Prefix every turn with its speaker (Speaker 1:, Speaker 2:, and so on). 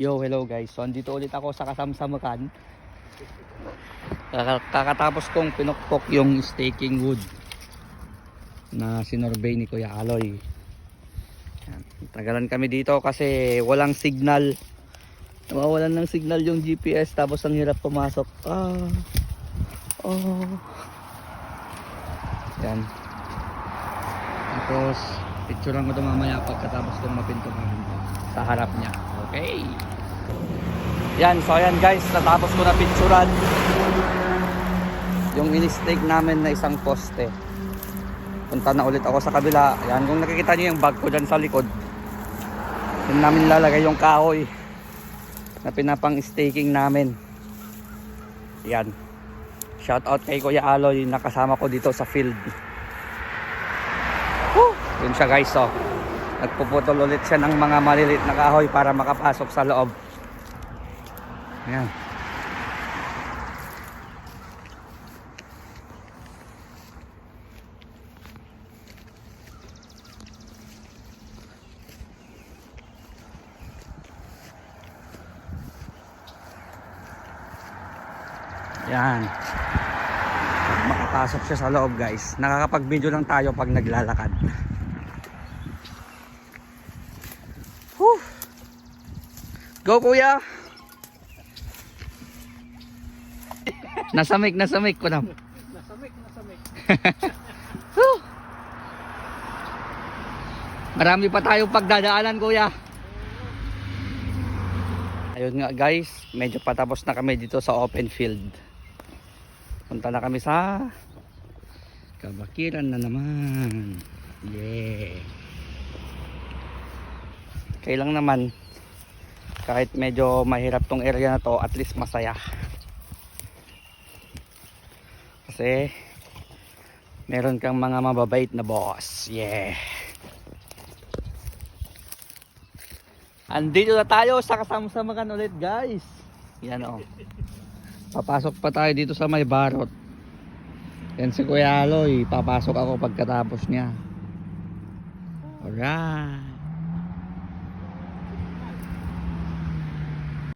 Speaker 1: Yo, hello guys. So, andito ulit ako sa Kasamsamakan. Kakatapos kong pinukpok yung staking wood na sinurbay ni Kuya Aloy. Tagalan kami dito kasi walang signal. Nawawalan ng signal yung GPS, tapos ang hirap pumasok. Yan. Tapos picturean ko ito mamaya pagkatapos kong mapintuhan sa harap niya. Okay. Yan, so ayan guys, natapos ko na picturean yung in-stake namin na isang poste. Punta na ulit ako sa kabila. Yan, kung nakikita niyo yung bag ko dyan sa likod, yun namin lalagay yung kahoy na pinapang staking namin. Yan. Shout out kay Kuya Aloy, nakasama ko dito sa field. Woo! Yun siya guys, oh. Nagpuputol ulit siya ng mga maliliit na kahoy para makapasok sa loob. Ayan. Yan. Makapasok siya sa loob guys. Nakakapag-video lang tayo pag naglalakad. Whew. Go kuya. Nasamik ko na. Nasamik. Marami pa tayong pagdadaanan kuya. Ayun nga guys, medyo patapos na kami dito sa open field. Punta na kami sa Kabakiran na naman. Yeah. Kailang naman, kahit medyo mahirap tong area na to, at least masaya. Kasi meron kang mga mababait na boss. Yeah. Andito na tayo sa Kasamsamakan ulit guys. Yan o. Papasok pa tayo dito sa may barot. Yan si Kuya Aloy. Papasok ako pagkatapos niya. Alright.